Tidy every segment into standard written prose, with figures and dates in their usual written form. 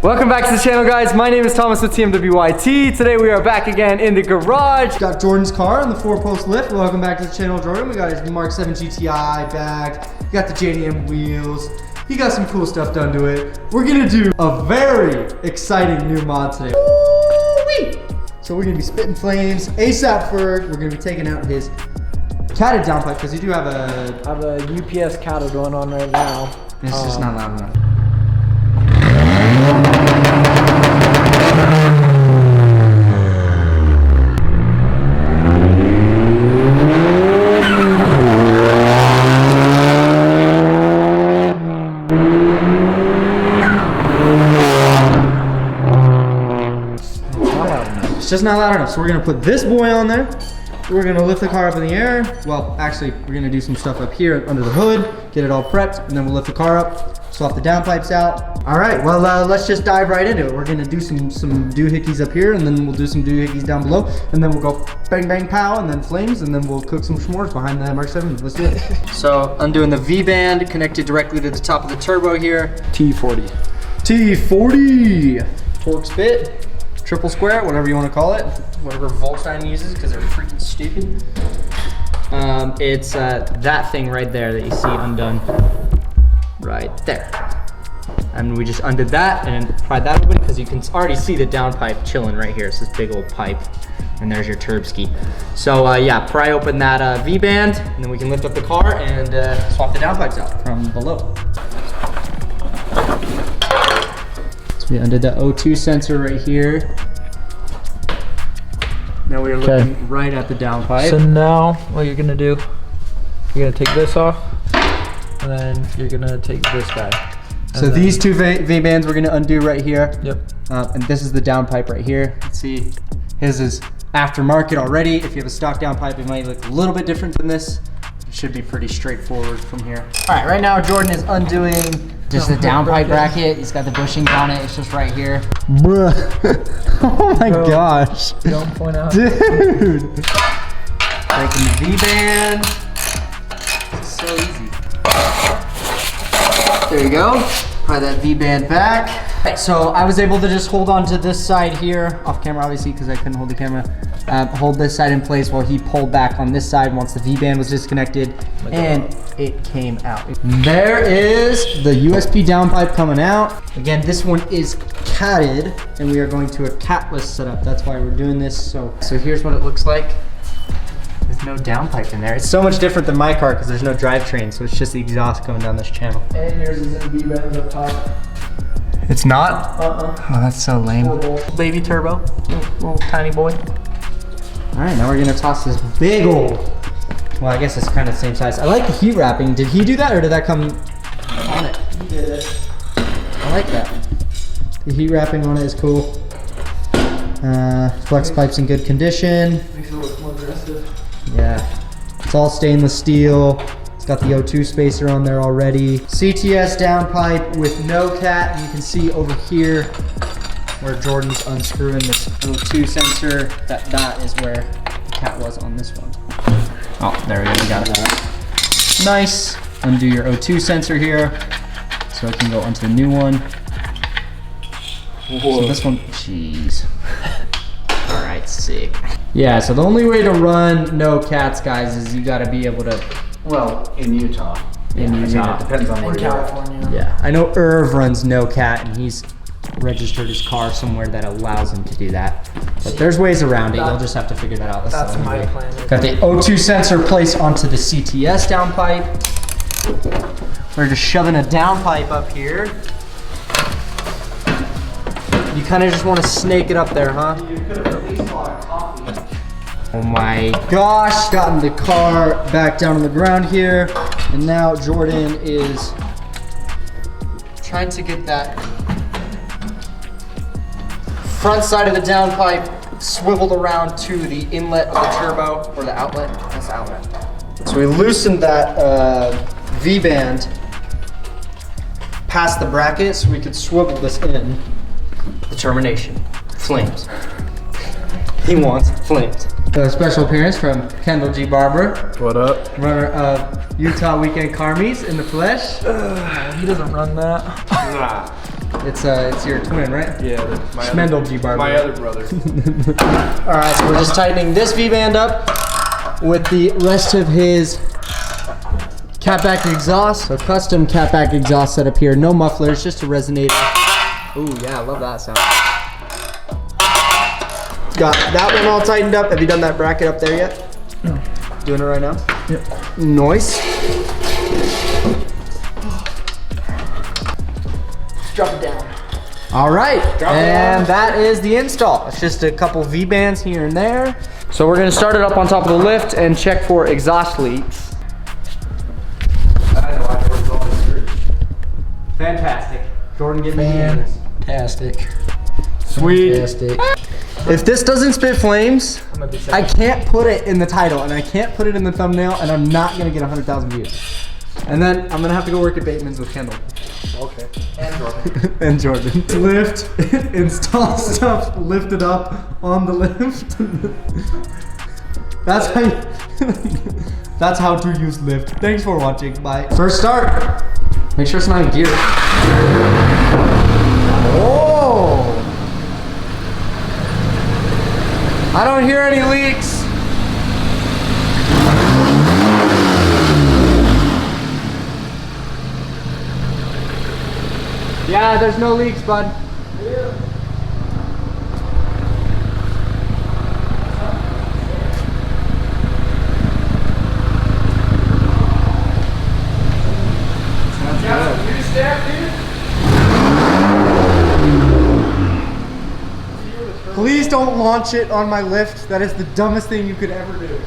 Welcome back to the channel, guys. My name is Thomas with TMWYT. Today we are back again in the garage. Got Jordan's car on the 4-post lift. Welcome back to the channel, Jordan. We got his Mk7 GTI back. We got the JDM wheels. He got some cool stuff done to it. We're gonna do a very exciting new mod today. Woo-wee! So we're gonna be spitting flames ASAP Ferg. We're gonna be taking out his catted downpipe because you do have a... I have a UPS cattle going on right now. It's just not loud enough. It's just not loud enough. So we're gonna put this boy on there. We're gonna lift the car up in the air. Well, actually, we're gonna do some stuff up here under the hood, get it all prepped, and then we'll lift the car up, swap the downpipes out. All right, well, let's just dive right into it. We're gonna do some doohickeys up here, and then we'll do some doohickeys down below, and then we'll go bang, bang, pow, and then flames, and then we'll cook some s'mores behind the Mk7. Let's do it. So, undoing the V-band, connected directly to the top of the turbo here. T40. T40! Torx bit. Triple square, whatever you want to call it, whatever Volkswagen uses, because they're freaking stupid. It's that thing right there that you see undone, right there. And we just undid that and pried that open because you can already see the downpipe chilling right here. It's this big old pipe, and there's your turbski. So yeah, pry open that V-band, and then we can lift up the car and swap the downpipes out from below. We undid the O2 sensor right here. Now we are looking right at the downpipe. So now what you're gonna do, you're gonna take this off, and then you're gonna take this guy. So these two V-bands we're gonna undo right here. Yep. And this is the downpipe right here. Let's see, his is aftermarket already. If you have a stock downpipe, it might look a little bit different than this. It should be pretty straightforward from here. All right, right now Jordan is undoing just the downpipe bracket. He's got the bushings on it. It's just right here. Bruh. Oh my gosh. Don't point out. Dude. Breaking the V-band. It's so easy. There you go. Pry that V-band back. All right, so I was able to just hold on to this side here, off camera obviously because I couldn't hold the camera. Hold this side in place while he pulled back on this side once the V-band was disconnected, and it came out. There is the USP downpipe coming out. Again, this one is catted, and we are going to a catless setup. That's why we're doing this. So here's what it looks like. There's no downpipe in there. It's so much different than my car because there's no drivetrain, so it's just the exhaust coming down this channel. And yours is in V-band up top. It's not? Oh, that's so lame. Baby turbo, little tiny boy. All right, now we're gonna toss this big old, well, I guess it's kind of the same size. I like the heat wrapping. Did he do that or did that come on it? He did it. I like that. The heat wrapping on it is cool. Flex pipe's in good condition. Makes it look more aggressive. Yeah, it's all stainless steel. It's got the O2 spacer on there already. CTS downpipe with no cat. And you can see over here where Jordan's unscrewing this O2 sensor. That is where the cat was on this one. Oh, there we go, we got it. Nice. Undo your O2 sensor here so it can go onto the new one. Whoa. So this one, jeez. All right, sick. Yeah, so the only way to run no cats, guys, is you gotta be able to, well, in Utah. In Utah. I mean, it depends on where In you're California. at. Yeah, I know Irv runs no cat and he's registered his car somewhere that allows him to do that. But there's ways around it. You'll just have to figure that out. That's my plan. Got the O2 sensor placed onto the CTS downpipe. We're just shoving a downpipe up here. You kind of just want to snake it up there, huh? Oh my gosh, gotten the car back down on the ground here. And now Jordan is trying to get that front side of the downpipe swiveled around to the inlet of the turbo, or the outlet. That's the outlet. So we loosened that V-band past the bracket so we could swivel this in. The termination. Flames. He wants flames. A special appearance from Kendall G. Barber. What up? Runner of Utah Weekend Car Meets in the flesh. He doesn't run that. Nah. It's your twin, right? Yeah, Schmendel G-Bar. my other brother. All right, so we're just tightening this V-band up with the rest of his catback exhaust. So custom catback exhaust setup here. No mufflers, just a resonator. Ooh, yeah, I love that sound. Got that one all tightened up. Have you done that bracket up there yet? No. Doing it right now? Yep. Nice. Drop it down. All right, and that is the install. It's just a couple V-bands here and there. So we're gonna start it up on top of the lift and check for exhaust leaks. Fantastic. Jordan, get me Fantastic. Sweet. Fantastic. If this doesn't spit flames, I can't put it in the title and I can't put it in the thumbnail and I'm not gonna get 100,000 views. And then I'm gonna have to go work at Bateman's with Kendall. Okay. And Jordan. And Jordan. Lift, install stuff, lift it up on the lift. That's how that's how to use lift. Thanks for watching. Bye. First start. Make sure it's not in gear. Oh! I don't hear any leaks. Yeah, there's no leaks, bud. Yeah. Please don't launch it on my lift. That is the dumbest thing you could ever do.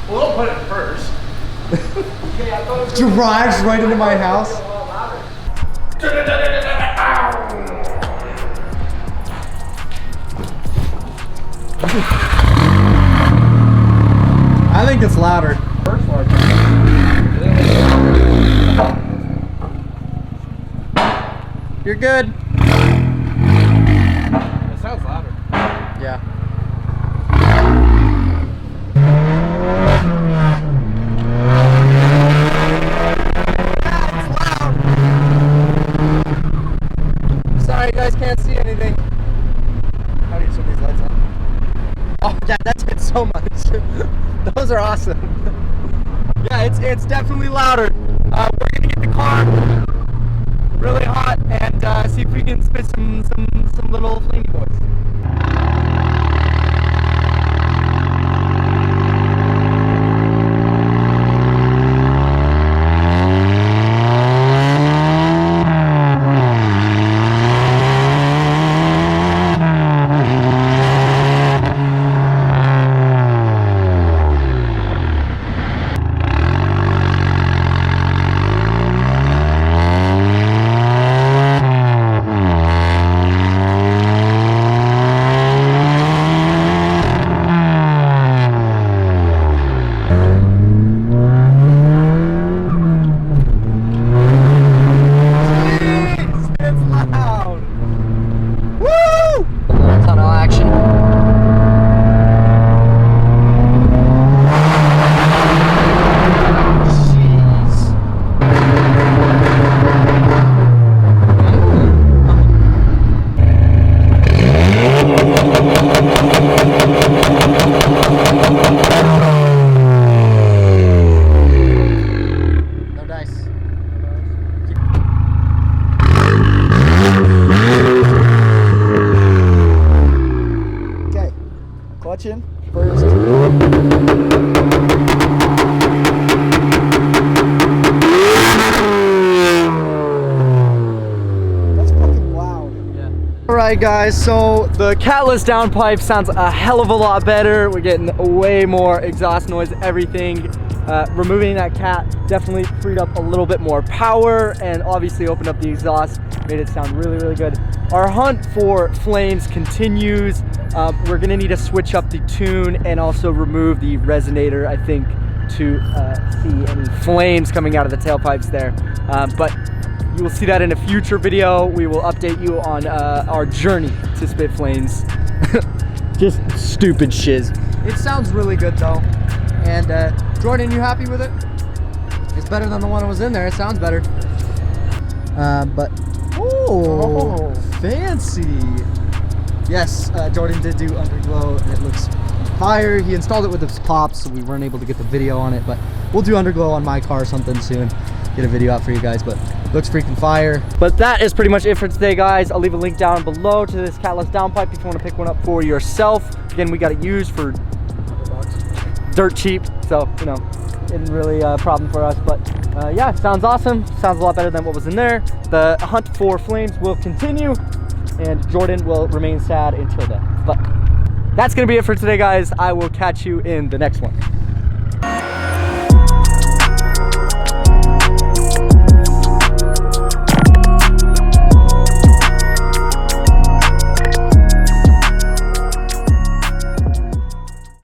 Well, don't put it first. Drives right into my house. I think it's louder. You're good. It sounds louder. Yeah. Sorry, you guys can't see anything. How do you turn these lights on? Oh, yeah, that's it so much. Those are awesome. Yeah, it's definitely louder. We're gonna get the car really hot and see if we can spit some little flamey boys. in first. That's fucking loud. Yeah. Alright guys, so the Catless Downpipe sounds a hell of a lot better. We're getting way more exhaust noise, everything. Removing that cat definitely freed up a little bit more power and obviously opened up the exhaust, made it sound really, really good. Our hunt for flames continues. We're gonna need to switch up the tune and also remove the resonator, I think, to see any flames coming out of the tailpipes there. But you will see that in a future video. We will update you on our journey to spit flames. Just stupid shiz. It sounds really good though. And Jordan, you happy with it? It's better than the one that was in there. It sounds better. But Oh, fancy. Yes, Jordan did do underglow and it looks fire. He installed it with his pops, so we weren't able to get the video on it, but we'll do underglow on my car or something soon. Get a video out for you guys, but looks freaking fire. But that is pretty much it for today, guys. I'll leave a link down below to this Catless Downpipe if you want to pick one up for yourself. Again, we got it used for dirt cheap, so you know, isn't really a problem for us. But yeah, sounds awesome. Sounds a lot better than what was in there. The hunt for flames will continue, and Jordan will remain sad until then. But that's gonna be it for today, guys. I will catch you in the next one.